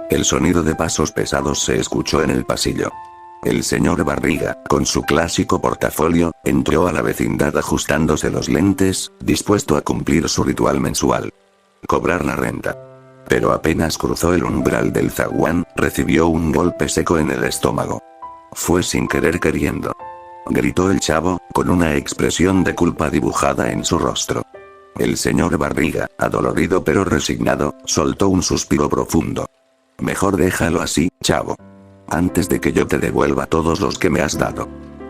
El sonido de pasos pesados se escuchó en el pasillo. El señor Barriga, con su clásico portafolio, entró a la vecindad ajustándose los lentes, dispuesto a cumplir su ritual mensual. Cobrar la renta. Pero apenas cruzó el umbral del zaguán, recibió un golpe seco en el estómago. Fue sin querer queriendo. Gritó el chavo, con una expresión de culpa dibujada en su rostro. El señor Barriga, adolorido pero resignado, soltó un suspiro profundo. Mejor déjalo así, chavo. Antes de que yo te devuelva todos los que me has dado.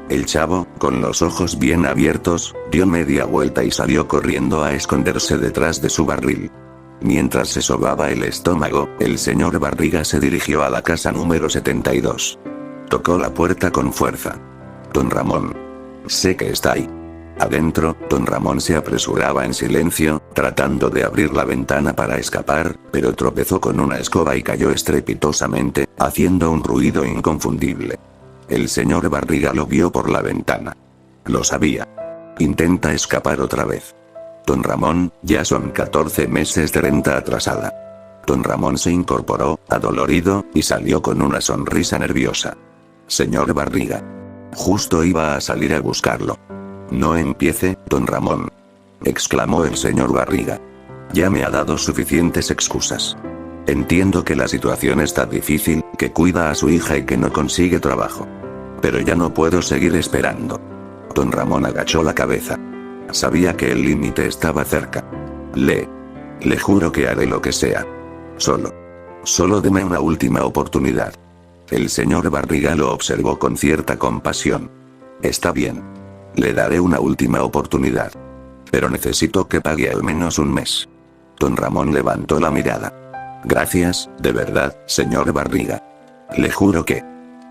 El chavo, con los ojos bien abiertos, dio media vuelta y salió corriendo a esconderse detrás de su barril. Mientras se sobaba el estómago, el señor Barriga se dirigió a la casa número 72. Tocó la puerta con fuerza. Don Ramón. Sé que está ahí. Adentro, don Ramón se apresuraba en silencio, tratando de abrir la ventana para escapar, pero tropezó con una escoba y cayó estrepitosamente, haciendo un ruido inconfundible. El señor Barriga lo vio por la ventana. Lo sabía. Intenta escapar otra vez. Don Ramón, ya son 14 meses de renta atrasada. Don Ramón se incorporó, adolorido, y salió con una sonrisa nerviosa. Señor Barriga. Justo iba a salir a buscarlo. No empiece, don Ramón. Exclamó el señor Barriga. Ya me ha dado suficientes excusas. Entiendo que la situación está difícil, que cuida a su hija y que no consigue trabajo. Pero ya no puedo seguir esperando. Don Ramón agachó la cabeza. Sabía que el límite estaba cerca. Le juro que haré lo que sea. Solo deme una última oportunidad. El señor Barriga lo observó con cierta compasión. Está bien. Le daré una última oportunidad. Pero necesito que pague al menos un mes. Don Ramón levantó la mirada. Gracias, de verdad, señor Barriga. Le juro que...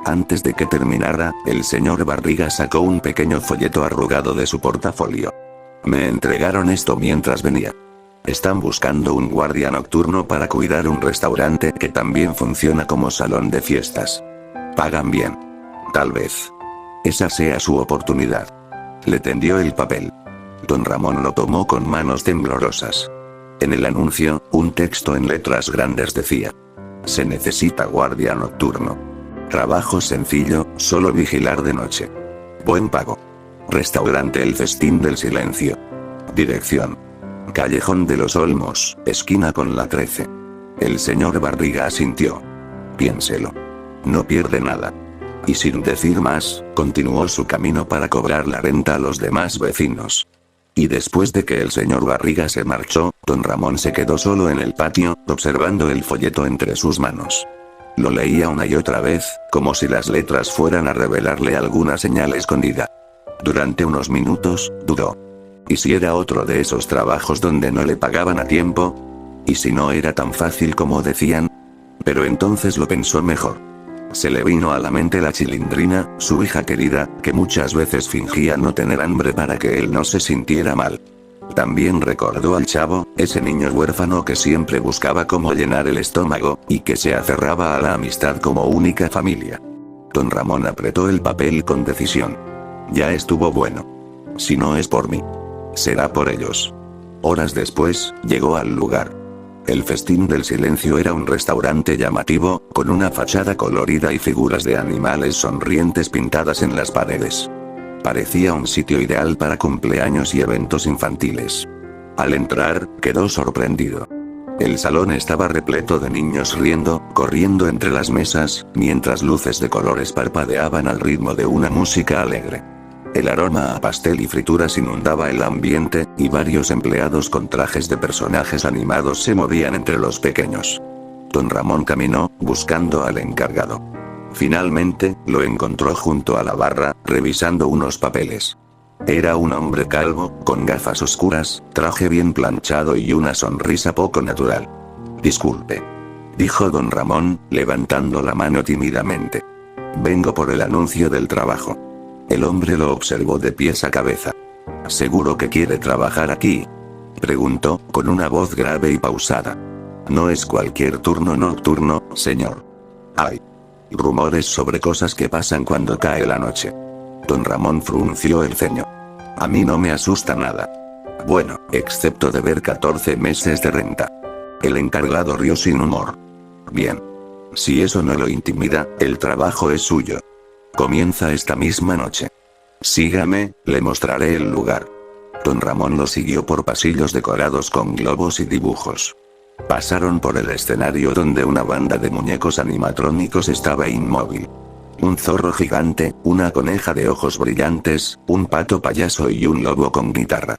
Antes de que terminara, el señor Barriga sacó un pequeño folleto arrugado de su portafolio. Me entregaron esto mientras venía. Están buscando un guardia nocturno para cuidar un restaurante que también funciona como salón de fiestas. Pagan bien. Tal vez esa sea su oportunidad. Le tendió el papel. Don Ramón lo tomó con manos temblorosas. En el anuncio, un texto en letras grandes decía: se necesita guardia nocturno. Trabajo sencillo, solo vigilar de noche. Buen pago. Restaurante El Festín del Silencio. Dirección: Callejón de los Olmos, esquina con la 13. El señor Barriga asintió. Piénselo. No pierde nada. Y sin decir más, continuó su camino para cobrar la renta a los demás vecinos. Y después de que el señor Barriga se marchó, don Ramón se quedó solo en el patio, observando el folleto entre sus manos. Lo leía una y otra vez, como si las letras fueran a revelarle alguna señal escondida. Durante unos minutos, dudó. ¿Y si era otro de esos trabajos donde no le pagaban a tiempo? ¿Y si no era tan fácil como decían? Pero entonces lo pensó mejor. Se le vino a la mente la Chilindrina, su hija querida, que muchas veces fingía no tener hambre para que él no se sintiera mal. También recordó al chavo, ese niño huérfano que siempre buscaba cómo llenar el estómago, y que se aferraba a la amistad como única familia. Don Ramón apretó el papel con decisión. Ya estuvo bueno. Si no es por mí, será por ellos. Horas después, llegó al lugar. El Festín del Silencio era un restaurante llamativo, con una fachada colorida y figuras de animales sonrientes pintadas en las paredes. Parecía un sitio ideal para cumpleaños y eventos infantiles. Al entrar, quedó sorprendido. El salón estaba repleto de niños riendo, corriendo entre las mesas, mientras luces de colores parpadeaban al ritmo de una música alegre. El aroma a pastel y frituras inundaba el ambiente, y varios empleados con trajes de personajes animados se movían entre los pequeños. Don Ramón caminó, buscando al encargado. Finalmente, lo encontró junto a la barra, revisando unos papeles. Era un hombre calvo, con gafas oscuras, traje bien planchado y una sonrisa poco natural. Disculpe, dijo don Ramón, levantando la mano tímidamente. Vengo por el anuncio del trabajo. El hombre lo observó de pies a cabeza. ¿Seguro que quiere trabajar aquí?, preguntó, con una voz grave y pausada. No es cualquier turno nocturno, señor. Hay rumores sobre cosas que pasan cuando cae la noche. Don Ramón frunció el ceño. A mí no me asusta nada. Bueno, excepto deber 14 meses de renta. El encargado rió sin humor. Bien. Si eso no lo intimida, el trabajo es suyo. Comienza esta misma noche. Sígame, le mostraré el lugar. Don Ramón lo siguió por pasillos decorados con globos y dibujos. Pasaron por el escenario donde una banda de muñecos animatrónicos estaba inmóvil. Un zorro gigante, una coneja de ojos brillantes, un pato payaso y un lobo con guitarra.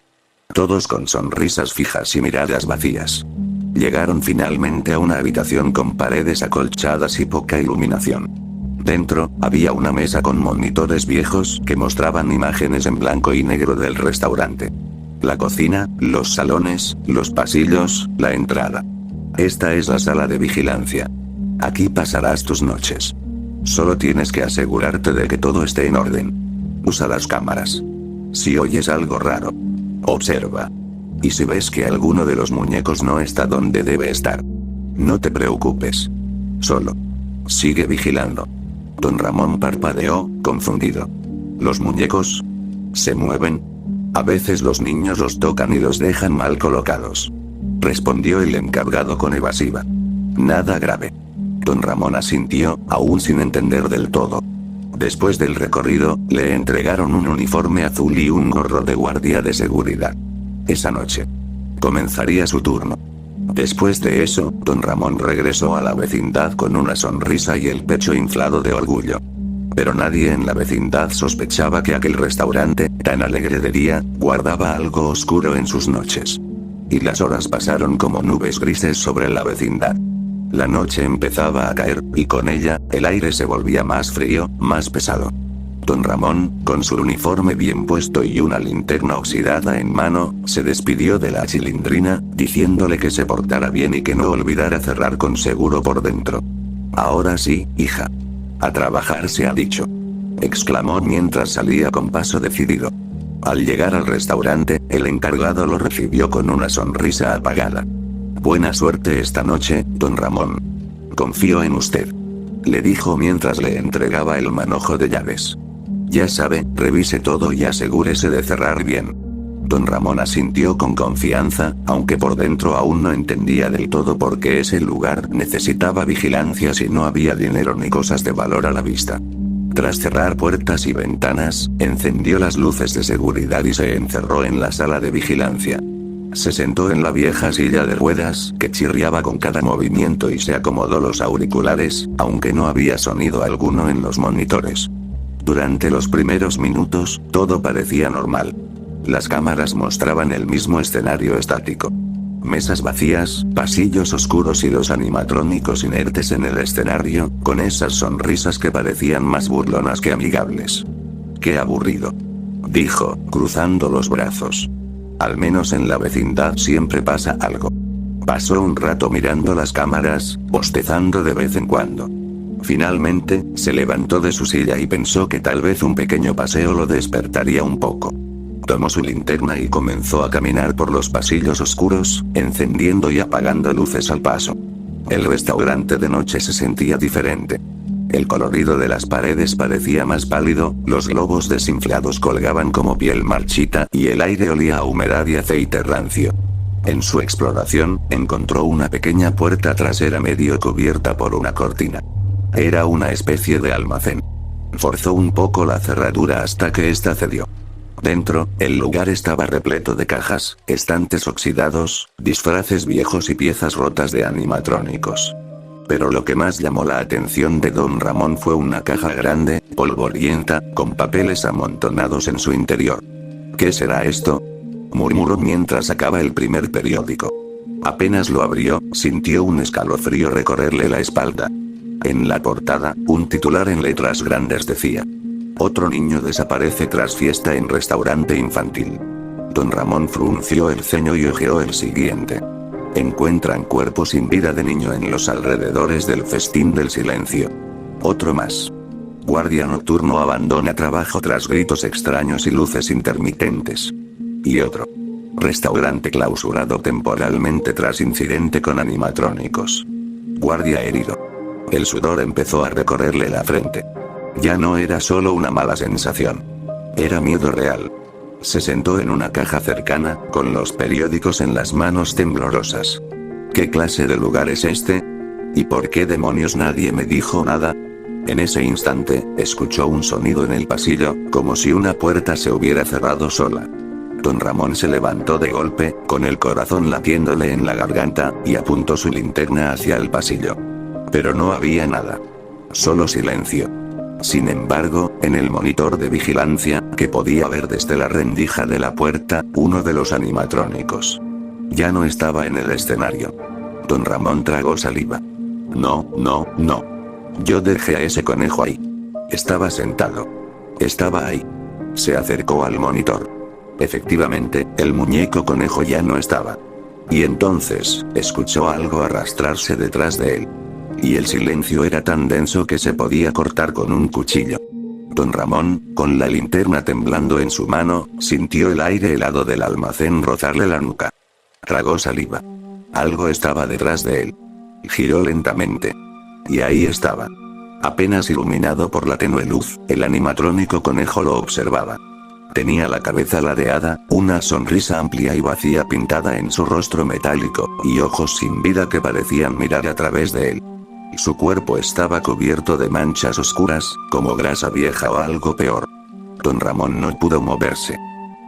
Todos con sonrisas fijas y miradas vacías. Llegaron finalmente a una habitación con paredes acolchadas y poca iluminación. Dentro, había una mesa con monitores viejos que mostraban imágenes en blanco y negro del restaurante. La cocina, los salones, los pasillos, la entrada. Esta es la sala de vigilancia. Aquí pasarás tus noches. Solo tienes que asegurarte de que todo esté en orden. Usa las cámaras. Si oyes algo raro, observa. Y si ves que alguno de los muñecos no está donde debe estar, no te preocupes. Solo sigue vigilando. Don Ramón parpadeó, confundido. ¿Los muñecos se mueven? A veces los niños los tocan y los dejan mal colocados. Respondió el encargado con evasiva. Nada grave. Don Ramón asintió, aún sin entender del todo. Después del recorrido, le entregaron un uniforme azul y un gorro de guardia de seguridad. Esa noche comenzaría su turno. Después de eso, don Ramón regresó a la vecindad con una sonrisa y el pecho inflado de orgullo. Pero nadie en la vecindad sospechaba que aquel restaurante, tan alegre de día, guardaba algo oscuro en sus noches. Y las horas pasaron como nubes grises sobre la vecindad. La noche empezaba a caer, y con ella, el aire se volvía más frío, más pesado. Don Ramón, con su uniforme bien puesto y una linterna oxidada en mano, se despidió de la chilindrina, diciéndole que se portara bien y que no olvidara cerrar con seguro por dentro. Ahora sí, hija. A trabajar se ha dicho. Exclamó mientras salía con paso decidido. Al llegar al restaurante, el encargado lo recibió con una sonrisa apagada. Buena suerte esta noche, don Ramón. Confío en usted, le dijo mientras le entregaba el manojo de llaves. Ya sabe, revise todo y asegúrese de cerrar bien. Don Ramón asintió con confianza, aunque por dentro aún no entendía del todo por qué ese lugar necesitaba vigilancia si no había dinero ni cosas de valor a la vista. Tras cerrar puertas y ventanas, encendió las luces de seguridad y se encerró en la sala de vigilancia. Se sentó en la vieja silla de ruedas, que chirriaba con cada movimiento y se acomodó los auriculares, aunque no había sonido alguno en los monitores. Durante los primeros minutos, todo parecía normal. Las cámaras mostraban el mismo escenario estático. Mesas vacías, pasillos oscuros y los animatrónicos inertes en el escenario, con esas sonrisas que parecían más burlonas que amigables. ¡Qué aburrido!, dijo, cruzando los brazos. Al menos en la vecindad siempre pasa algo. Pasó un rato mirando las cámaras, bostezando de vez en cuando. Finalmente, se levantó de su silla y pensó que tal vez un pequeño paseo lo despertaría un poco. Tomó su linterna y comenzó a caminar por los pasillos oscuros, encendiendo y apagando luces al paso. El restaurante de noche se sentía diferente. El colorido de las paredes parecía más pálido, los globos desinflados colgaban como piel marchita y el aire olía a humedad y aceite rancio. En su exploración, encontró una pequeña puerta trasera medio cubierta por una cortina. Era una especie de almacén. Forzó un poco la cerradura hasta que ésta cedió. Dentro, el lugar estaba repleto de cajas, estantes oxidados, disfraces viejos y piezas rotas de animatrónicos. Pero lo que más llamó la atención de don Ramón fue una caja grande, polvorienta, con papeles amontonados en su interior. ¿Qué será esto?, murmuró mientras sacaba el primer periódico. Apenas lo abrió, sintió un escalofrío recorrerle la espalda. En la portada, un titular en letras grandes decía: otro niño desaparece tras fiesta en restaurante infantil. Don Ramón frunció el ceño y hojeó el siguiente. Encuentran cuerpo sin vida de niño en los alrededores del festín del silencio. Otro más. Guardia nocturno abandona trabajo tras gritos extraños y luces intermitentes. Y otro. Restaurante clausurado temporalmente tras incidente con animatrónicos. Guardia herido. El sudor empezó a recorrerle la frente. Ya no era solo una mala sensación. Era miedo real. Se sentó en una caja cercana, con los periódicos en las manos temblorosas. ¿Qué clase de lugar es este?, ¿Y por qué demonios nadie me dijo nada? En ese instante, escuchó un sonido en el pasillo, como si una puerta se hubiera cerrado sola. Don Ramón se levantó de golpe, con el corazón latiéndole en la garganta, y apuntó su linterna hacia el pasillo. Pero no había nada. Solo silencio. Sin embargo, en el monitor de vigilancia, que podía ver desde la rendija de la puerta, uno de los animatrónicos ya no estaba en el escenario. Don Ramón tragó saliva. No. Yo dejé a ese conejo ahí. Estaba sentado. Estaba ahí. Se acercó al monitor. Efectivamente, el muñeco conejo ya no estaba. Y entonces, escuchó algo arrastrarse detrás de él. Y el silencio era tan denso que se podía cortar con un cuchillo. Don Ramón, con la linterna temblando en su mano, sintió el aire helado del almacén rozarle la nuca. Tragó saliva. Algo estaba detrás de él. Giró lentamente. Y ahí estaba. Apenas iluminado por la tenue luz, el animatrónico conejo lo observaba. Tenía la cabeza ladeada, una sonrisa amplia y vacía pintada en su rostro metálico, y ojos sin vida que parecían mirar a través de él. Su cuerpo estaba cubierto de manchas oscuras, como grasa vieja o algo peor. Don Ramón no pudo moverse.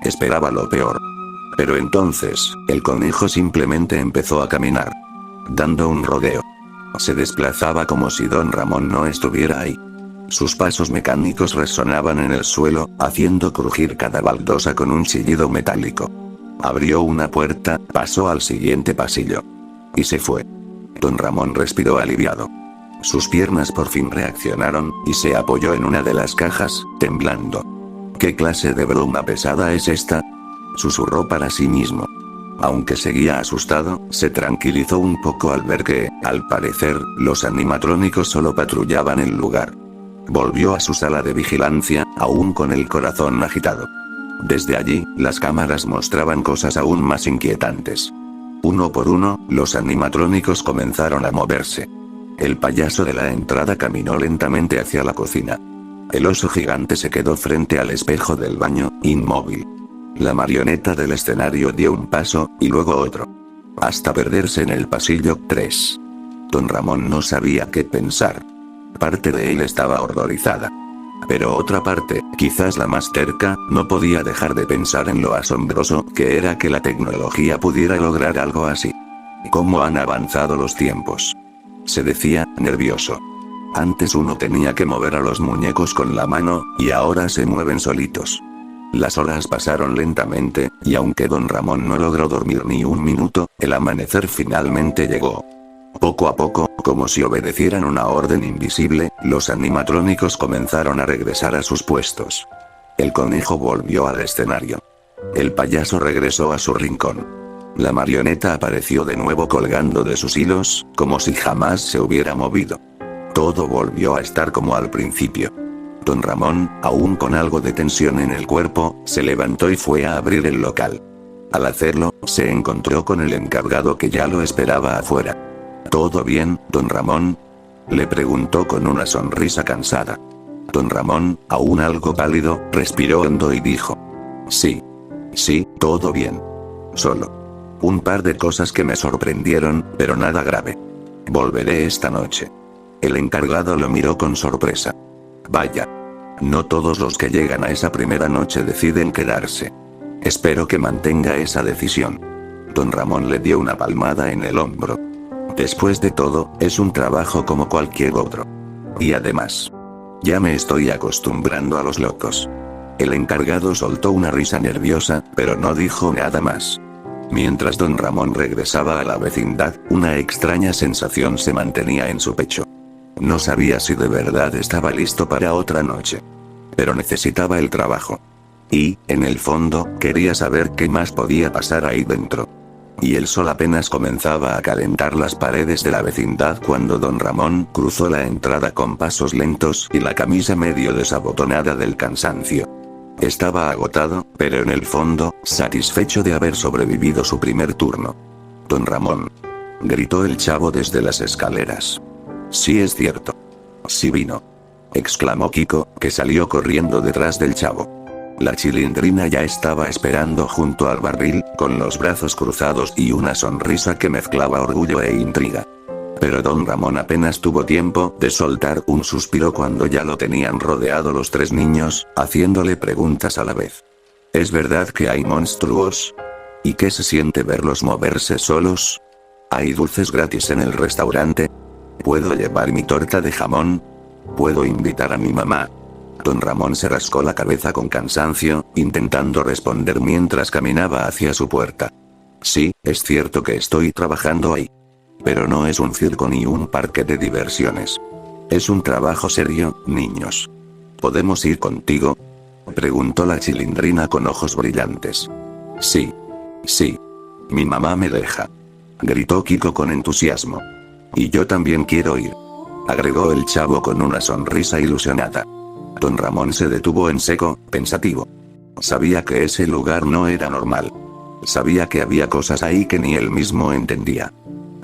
Esperaba lo peor. Pero entonces, el conejo simplemente empezó a caminar. Dando un rodeo. Se desplazaba como si Don Ramón no estuviera ahí. Sus pasos mecánicos resonaban en el suelo, haciendo crujir cada baldosa con un chillido metálico. Abrió una puerta, pasó al siguiente pasillo. Y se fue. Don Ramón respiró aliviado. Sus piernas por fin reaccionaron, y se apoyó en una de las cajas, temblando. ¿Qué clase de broma pesada es esta?, susurró para sí mismo. Aunque seguía asustado, se tranquilizó un poco al ver que, al parecer, los animatrónicos solo patrullaban el lugar. Volvió a su sala de vigilancia, aún con el corazón agitado. Desde allí, las cámaras mostraban cosas aún más inquietantes. Uno por uno, los animatrónicos comenzaron a moverse. El payaso de la entrada caminó lentamente hacia la cocina. El oso gigante se quedó frente al espejo del baño, inmóvil. La marioneta del escenario dio un paso, y luego otro. Hasta perderse en el pasillo 3. Don Ramón no sabía qué pensar. Parte de él estaba horrorizada. Pero otra parte, quizás la más cerca, no podía dejar de pensar en lo asombroso que era que la tecnología pudiera lograr algo así. ¿Cómo han avanzado los tiempos?, se decía, nervioso. Antes uno tenía que mover a los muñecos con la mano, y ahora se mueven solitos. Las horas pasaron lentamente, y aunque Don Ramón no logró dormir ni un minuto, el amanecer finalmente llegó. Poco a poco, como si obedecieran una orden invisible, los animatrónicos comenzaron a regresar a sus puestos. El conejo volvió al escenario. El payaso regresó a su rincón. La marioneta apareció de nuevo colgando de sus hilos, como si jamás se hubiera movido. Todo volvió a estar como al principio. Don Ramón, aún con algo de tensión en el cuerpo, se levantó y fue a abrir el local. Al hacerlo, se encontró con el encargado que ya lo esperaba afuera. ¿Todo bien, Don Ramón?, le preguntó con una sonrisa cansada. Don Ramón, aún algo pálido, respiró hondo y dijo: Sí, todo bien. Solo un par de cosas que me sorprendieron, pero nada grave. Volveré esta noche. El encargado lo miró con sorpresa. Vaya. No todos los que llegan a esa primera noche deciden quedarse. Espero que mantenga esa decisión. Don Ramón le dio una palmada en el hombro. Después de todo, es un trabajo como cualquier otro. Y además, ya me estoy acostumbrando a los locos. El encargado soltó una risa nerviosa, pero no dijo nada más. Mientras Don Ramón regresaba a la vecindad, una extraña sensación se mantenía en su pecho. No sabía si de verdad estaba listo para otra noche. Pero necesitaba el trabajo. Y, en el fondo, quería saber qué más podía pasar ahí dentro. Y el sol apenas comenzaba a calentar las paredes de la vecindad cuando Don Ramón cruzó la entrada con pasos lentos y la camisa medio desabotonada del cansancio. Estaba agotado, pero en el fondo, satisfecho de haber sobrevivido su primer turno. Don Ramón, gritó el chavo desde las escaleras. Sí, es cierto. Sí vino, exclamó Kiko, que salió corriendo detrás del chavo. La Chilindrina ya estaba esperando junto al barril, con los brazos cruzados y una sonrisa que mezclaba orgullo e intriga. Pero don Ramón apenas tuvo tiempo de soltar un suspiro cuando ya lo tenían rodeado los tres niños, haciéndole preguntas a la vez. ¿Es verdad que hay monstruos? ¿Y qué se siente verlos moverse solos? ¿Hay dulces gratis en el restaurante? ¿Puedo llevar mi torta de jamón? ¿Puedo invitar a mi mamá? Don Ramón se rascó la cabeza con cansancio, intentando responder mientras caminaba hacia su puerta. Sí, es cierto que estoy trabajando ahí. Pero no es un circo ni un parque de diversiones. Es un trabajo serio, niños. ¿Podemos ir contigo?, preguntó la Chilindrina con ojos brillantes. Sí. Sí. Mi mamá me deja, gritó Kiko con entusiasmo. Y yo también quiero ir, agregó el chavo con una sonrisa ilusionada. Don Ramón se detuvo en seco, pensativo. Sabía que ese lugar no era normal. Sabía que había cosas ahí que ni él mismo entendía.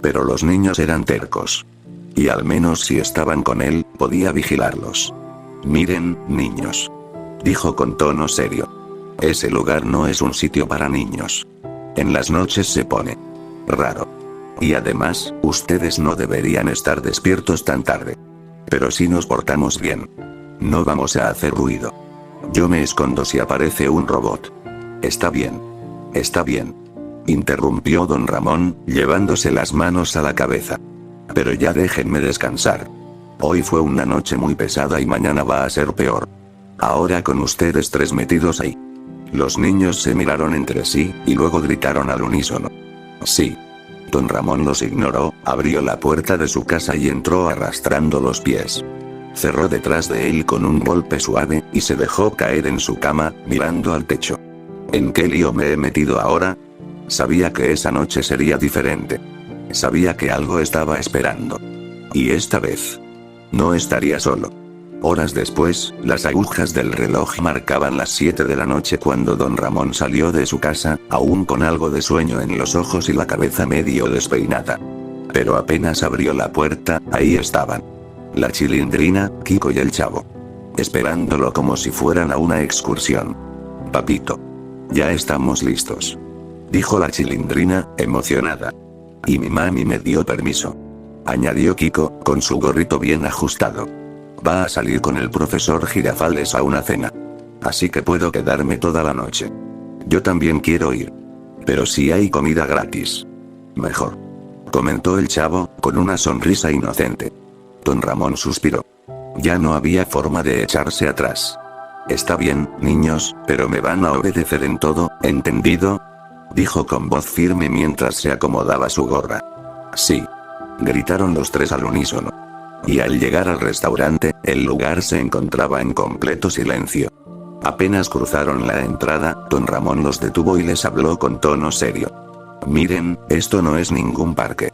Pero los niños eran tercos. Y al menos si estaban con él, podía vigilarlos. Miren, niños, dijo con tono serio. Ese lugar no es un sitio para niños. En las noches se pone raro. Y además, ustedes no deberían estar despiertos tan tarde. Pero si nos portamos bien, no vamos a hacer ruido. Yo me escondo si aparece un robot. Está bien. Está bien, interrumpió don Ramón, llevándose las manos a la cabeza. Pero ya déjenme descansar. Hoy fue una noche muy pesada y mañana va a ser peor. Ahora con ustedes tres metidos ahí. Los niños se miraron entre sí, y luego gritaron al unísono. Sí. Don Ramón los ignoró, abrió la puerta de su casa y entró arrastrando los pies. Cerró detrás de él con un golpe suave, y se dejó caer en su cama, mirando al techo. ¿En qué lío me he metido ahora? Sabía que esa noche sería diferente. Sabía que algo estaba esperando. Y esta vez no estaría solo. Horas después, las agujas del reloj marcaban las 7 de la noche cuando don Ramón salió de su casa, aún con algo de sueño en los ojos y la cabeza medio despeinada. Pero apenas abrió la puerta, ahí estaban la Chilindrina, Kiko y el chavo, esperándolo como si fueran a una excursión. Papito, ya estamos listos, dijo la Chilindrina, emocionada. Y mi mami me dio permiso, añadió Kiko, con su gorrito bien ajustado. Va a salir con el profesor Girafales a una cena. Así que puedo quedarme toda la noche. Yo también quiero ir. Pero si hay comida gratis, mejor, comentó el chavo, con una sonrisa inocente. Don Ramón suspiró. Ya no había forma de echarse atrás. Está bien, niños, pero me van a obedecer en todo, ¿entendido?, dijo con voz firme mientras se acomodaba su gorra. Sí, gritaron los tres al unísono. Y al llegar al restaurante, el lugar se encontraba en completo silencio. Apenas cruzaron la entrada, don Ramón los detuvo y les habló con tono serio. Miren, esto no es ningún parque.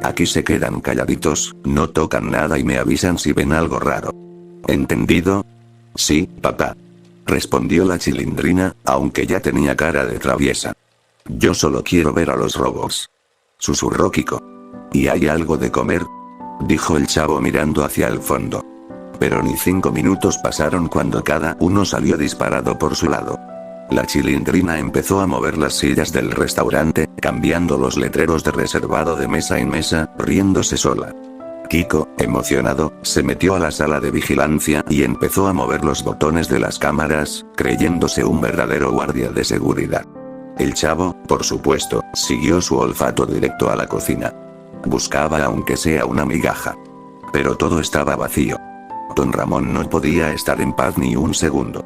Aquí se quedan calladitos, no tocan nada y me avisan si ven algo raro. ¿Entendido? Sí, papá, respondió la Chilindrina, aunque ya tenía cara de traviesa. Yo solo quiero ver a los robots, susurró Kiko. ¿Y hay algo de comer?, dijo el chavo mirando hacia el fondo. Pero ni 5 minutos pasaron cuando cada uno salió disparado por su lado. La Chilindrina empezó a mover las sillas del restaurante, cambiando los letreros de reservado de mesa en mesa, riéndose sola. Kiko, emocionado, se metió a la sala de vigilancia y empezó a mover los botones de las cámaras, creyéndose un verdadero guardia de seguridad. El chavo, por supuesto, siguió su olfato directo a la cocina. Buscaba aunque sea una migaja. Pero todo estaba vacío. Don Ramón no podía estar en paz ni un segundo.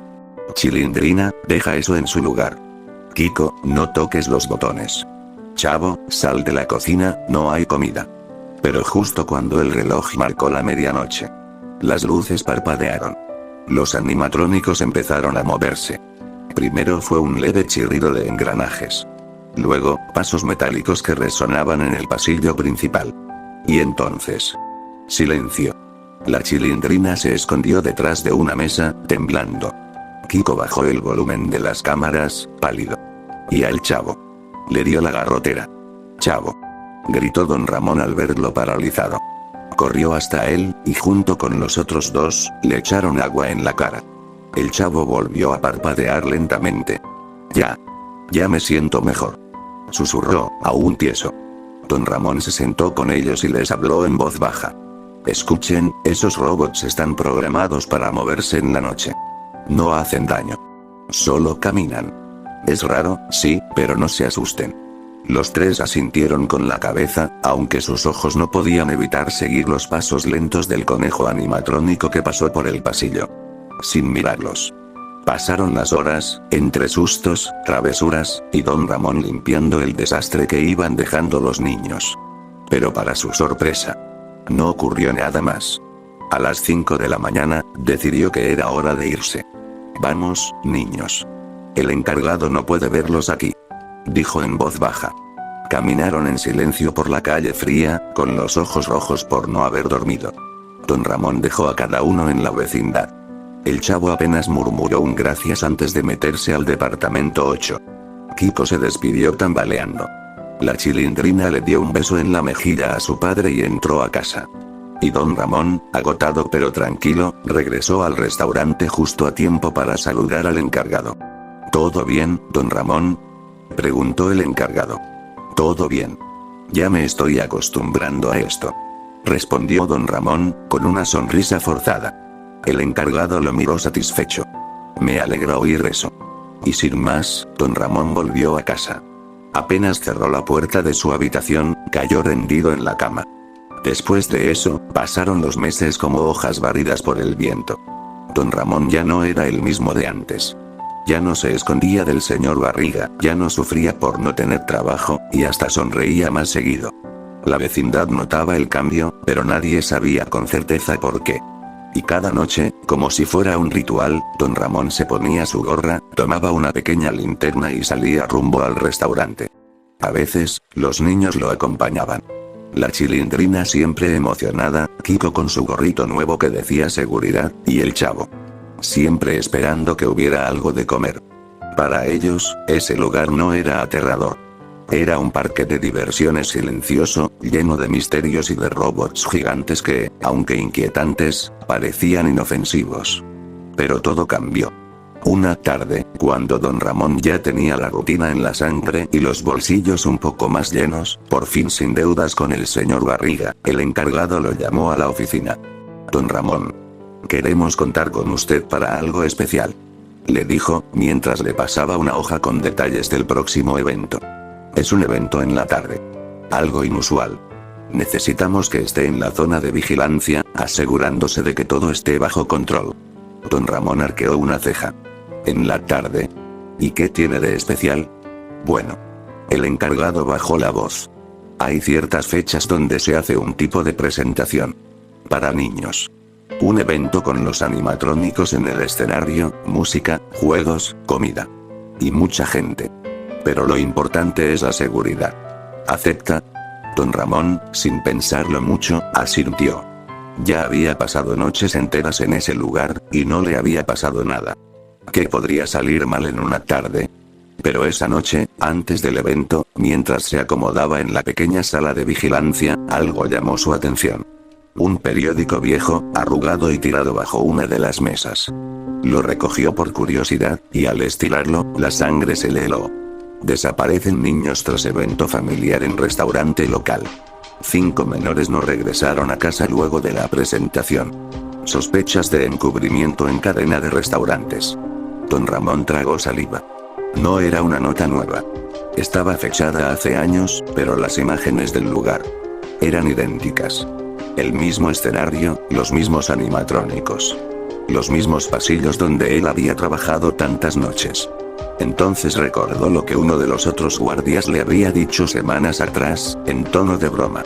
Chilindrina, deja eso en su lugar. Kiko, no toques los botones. Chavo, sal de la cocina, no hay comida. Pero justo cuando el reloj marcó la medianoche, las luces parpadearon. Los animatrónicos empezaron a moverse. Primero fue un leve chirrido de engranajes. Luego, pasos metálicos que resonaban en el pasillo principal. Y entonces, silencio. La Chilindrina se escondió detrás de una mesa, temblando. Kiko bajó el volumen de las cámaras, pálido. Y al chavo le dio la garrotera. Chavo, gritó don Ramón al verlo paralizado. Corrió hasta él, y junto con los otros dos, le echaron agua en la cara. El chavo volvió a parpadear lentamente. Ya me siento mejor, susurró, aún tieso. Don Ramón se sentó con ellos y les habló en voz baja. Escuchen, esos robots están programados para moverse en la noche. No hacen daño. Solo caminan. Es raro, sí, pero no se asusten. Los tres asintieron con la cabeza, aunque sus ojos no podían evitar seguir los pasos lentos del conejo animatrónico que pasó por el pasillo. Sin mirarlos. Pasaron las horas, entre sustos, travesuras, y Don Ramón limpiando el desastre que iban dejando los niños. Pero para su sorpresa, no ocurrió nada más. A las 5 de la mañana, decidió que era hora de irse. Vamos, niños. El encargado no puede verlos aquí, dijo en voz baja. Caminaron en silencio por la calle fría, con los ojos rojos por no haber dormido. Don Ramón dejó a cada uno en la vecindad. El chavo apenas murmuró un gracias antes de meterse al departamento 8. Kiko se despidió tambaleando. La Chilindrina le dio un beso en la mejilla a su padre y entró a casa. Y Don Ramón, agotado pero tranquilo, regresó al restaurante justo a tiempo para saludar al encargado. ¿Todo bien, Don Ramón?, preguntó el encargado. Todo bien. Ya me estoy acostumbrando a esto, respondió Don Ramón, con una sonrisa forzada. El encargado lo miró satisfecho. Me alegra oír eso. Y sin más, Don Ramón volvió a casa. Apenas cerró la puerta de su habitación, cayó rendido en la cama. Después de eso, pasaron los meses como hojas barridas por el viento. Don Ramón ya no era el mismo de antes. Ya no se escondía del señor Barriga, ya no sufría por no tener trabajo, y hasta sonreía más seguido. La vecindad notaba el cambio, pero nadie sabía con certeza por qué. Y cada noche, como si fuera un ritual, Don Ramón se ponía su gorra, tomaba una pequeña linterna y salía rumbo al restaurante. A veces, los niños lo acompañaban. La Chilindrina siempre emocionada, Kiko con su gorrito nuevo que decía seguridad, y el chavo siempre esperando que hubiera algo de comer. Para ellos, ese lugar no era aterrador. Era un parque de diversiones silencioso, lleno de misterios y de robots gigantes que, aunque inquietantes, parecían inofensivos. Pero todo cambió. Una tarde, cuando Don Ramón ya tenía la rutina en la sangre y los bolsillos un poco más llenos, por fin sin deudas con el señor Barriga, el encargado lo llamó a la oficina. Don Ramón, queremos contar con usted para algo especial, le dijo, mientras le pasaba una hoja con detalles del próximo evento. Es un evento en la tarde. Algo inusual. Necesitamos que esté en la zona de vigilancia, asegurándose de que todo esté bajo control. Don Ramón arqueó una ceja. En la tarde. ¿Y qué tiene de especial? Bueno. El encargado bajó la voz. Hay ciertas fechas donde se hace un tipo de presentación. Para niños. Un evento con los animatrónicos en el escenario, música, juegos, comida. Y mucha gente. Pero lo importante es la seguridad. ¿Acepta? Don Ramón, sin pensarlo mucho, asintió. Ya había pasado noches enteras en ese lugar, y no le había pasado nada. ¿Qué podría salir mal en una tarde? Pero esa noche, antes del evento, mientras se acomodaba en la pequeña sala de vigilancia, algo llamó su atención. Un periódico viejo, arrugado y tirado bajo una de las mesas. Lo recogió por curiosidad, y al estirarlo, la sangre se le heló. Desaparecen niños tras evento familiar en restaurante local. 5 menores no regresaron a casa luego de la presentación. Sospechas de encubrimiento en cadena de restaurantes. Don Ramón tragó saliva. No era una nota nueva. Estaba fechada hace años, pero las imágenes del lugar eran idénticas. El mismo escenario, los mismos animatrónicos. Los mismos pasillos donde él había trabajado tantas noches. Entonces recordó lo que uno de los otros guardias le había dicho semanas atrás, en tono de broma.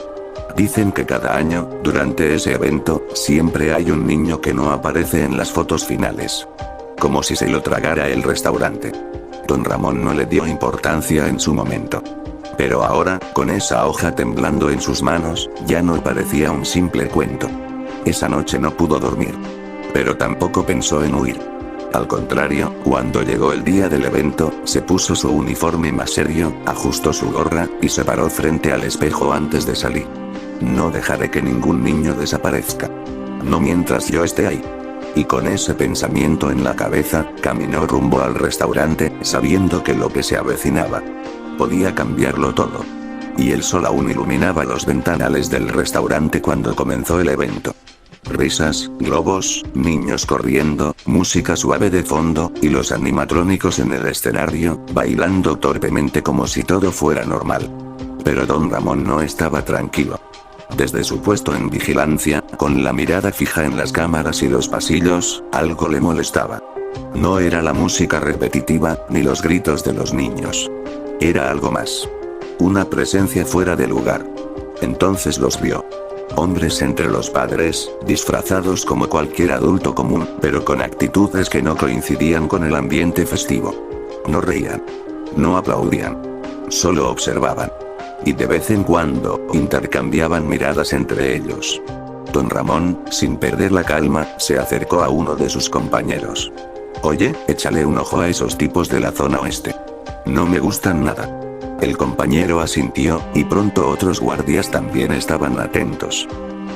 Dicen que cada año, durante ese evento, siempre hay un niño que no aparece en las fotos finales. Como si se lo tragara el restaurante. Don Ramón no le dio importancia en su momento. Pero ahora, con esa hoja temblando en sus manos, ya no parecía un simple cuento. Esa noche no pudo dormir. Pero tampoco pensó en huir. Al contrario, cuando llegó el día del evento, se puso su uniforme más serio, ajustó su gorra, y se paró frente al espejo antes de salir. No dejaré que ningún niño desaparezca. No mientras yo esté ahí. Y con ese pensamiento en la cabeza, caminó rumbo al restaurante, sabiendo que lo que se avecinaba podía cambiarlo todo. y el sol aún iluminaba los ventanales del restaurante cuando comenzó el evento. Risas, globos, niños corriendo, música suave de fondo, y los animatrónicos en el escenario, bailando torpemente como si todo fuera normal. Pero don Ramón no estaba tranquilo. Desde su puesto en vigilancia, con la mirada fija en las cámaras y los pasillos, algo le molestaba. No era la música repetitiva, ni los gritos de los niños. Era algo más. Una presencia fuera de lugar. Entonces los vio. Hombres entre los padres, disfrazados como cualquier adulto común, pero con actitudes que no coincidían con el ambiente festivo. No reían. No aplaudían. Solo observaban. Y de vez en cuando, intercambiaban miradas entre ellos. Don Ramón, sin perder la calma, se acercó a uno de sus compañeros. Oye, échale un ojo a esos tipos de la zona oeste. No me gustan nada. El compañero asintió, y pronto otros guardias también estaban atentos.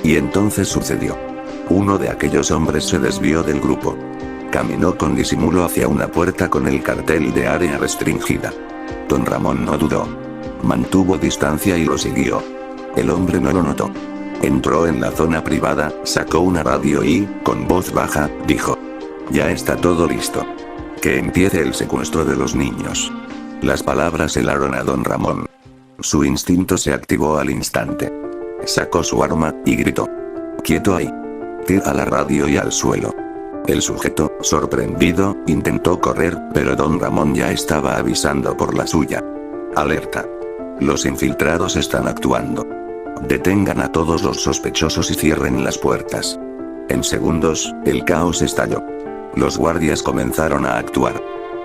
Y entonces sucedió. Uno de aquellos hombres se desvió del grupo. Caminó con disimulo hacia una puerta con el cartel de área restringida. Don Ramón no dudó. Mantuvo distancia y lo siguió. El hombre no lo notó. Entró en la zona privada, sacó una radio y, con voz baja, dijo: ya está todo listo. Que empiece el secuestro de los niños. Las palabras helaron a don Ramón. Su instinto se activó al instante. Sacó su arma, y gritó: ¡quieto ahí! Tira la radio y al suelo. El sujeto, sorprendido, intentó correr, pero don Ramón ya estaba avisando por la suya. Alerta. Los infiltrados están actuando. Detengan a todos los sospechosos y cierren las puertas. En segundos, el caos estalló. Los guardias comenzaron a actuar.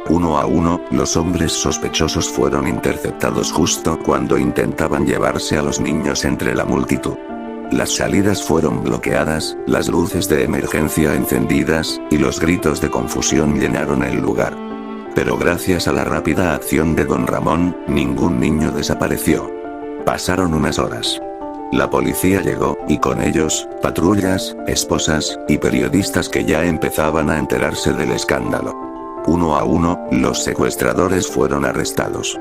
Uno a uno, los hombres sospechosos fueron interceptados justo cuando intentaban llevarse a los niños entre la multitud. Las salidas fueron bloqueadas, las luces de emergencia encendidas, y los gritos de confusión llenaron el lugar. Pero gracias a la rápida acción de don Ramón, ningún niño desapareció. Pasaron unas horas. La policía llegó, y con ellos, patrullas, esposas, y periodistas que ya empezaban a enterarse del escándalo. Uno a uno, los secuestradores fueron arrestados.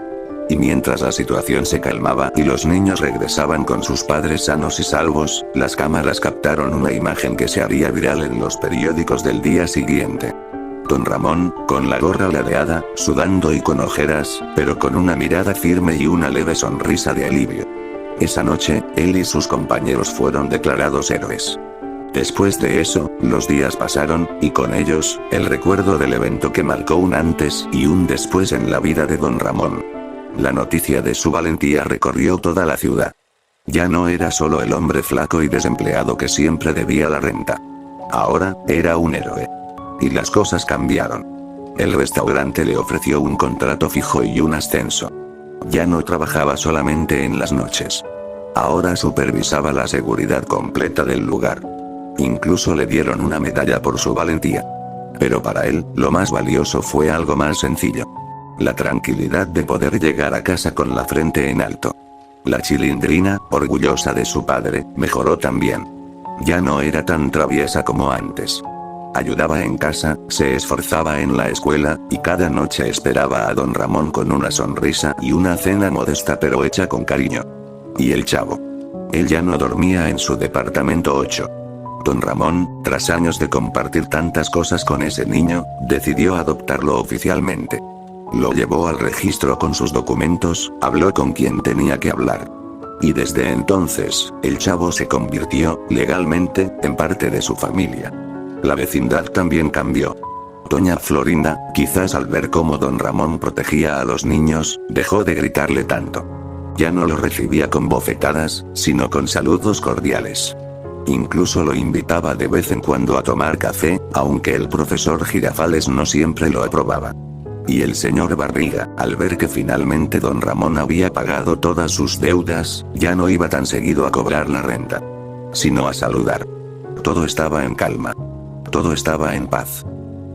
Y mientras la situación se calmaba y los niños regresaban con sus padres sanos y salvos, las cámaras captaron una imagen que se haría viral en los periódicos del día siguiente. Don Ramón, con la gorra ladeada, sudando y con ojeras, pero con una mirada firme y una leve sonrisa de alivio. Esa noche, él y sus compañeros fueron declarados héroes. Después de eso, los días pasaron, y con ellos, el recuerdo del evento que marcó un antes y un después en la vida de don Ramón. La noticia de su valentía recorrió toda la ciudad. Ya no era solo el hombre flaco y desempleado que siempre debía la renta. Ahora, era un héroe. Y las cosas cambiaron. El restaurante le ofreció un contrato fijo y un ascenso. Ya no trabajaba solamente en las noches. Ahora supervisaba la seguridad completa del lugar. Incluso le dieron una medalla por su valentía. Pero para él, lo más valioso fue algo más sencillo. La tranquilidad de poder llegar a casa con la frente en alto. La Chilindrina, orgullosa de su padre, mejoró también. Ya no era tan traviesa como antes. Ayudaba en casa, se esforzaba en la escuela, y cada noche esperaba a don Ramón con una sonrisa y una cena modesta pero hecha con cariño. Y el chavo. Él ya no dormía en su departamento 8. Don Ramón, tras años de compartir tantas cosas con ese niño, decidió adoptarlo oficialmente. Lo llevó al registro con sus documentos, habló con quien tenía que hablar. Y desde entonces, el chavo se convirtió, legalmente, en parte de su familia. La vecindad también cambió. Doña Florinda, quizás al ver cómo don Ramón protegía a los niños, dejó de gritarle tanto. Ya no lo recibía con bofetadas, sino con saludos cordiales. Incluso lo invitaba de vez en cuando a tomar café, aunque el profesor Girafales no siempre lo aprobaba. Y el señor Barriga, al ver que finalmente don Ramón había pagado todas sus deudas, ya no iba tan seguido a cobrar la renta, sino a saludar. Todo estaba en calma. Todo estaba en paz.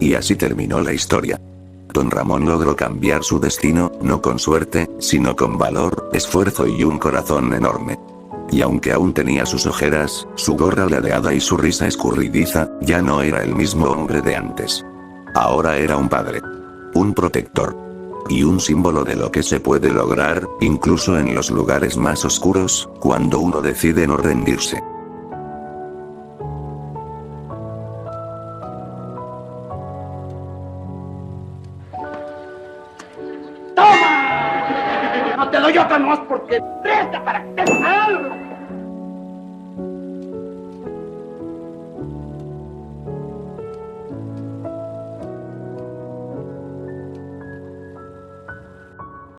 Y así terminó la historia. Don Ramón logró cambiar su destino, no con suerte, sino con valor, esfuerzo y un corazón enorme. Y aunque aún tenía sus ojeras, su gorra ladeada y su risa escurridiza, ya no era el mismo hombre de antes. Ahora era un padre. Un protector. y un símbolo de lo que se puede lograr, incluso en los lugares más oscuros, cuando uno decide no rendirse. ¡Toma! No te doy otra más porque presta para que te salga.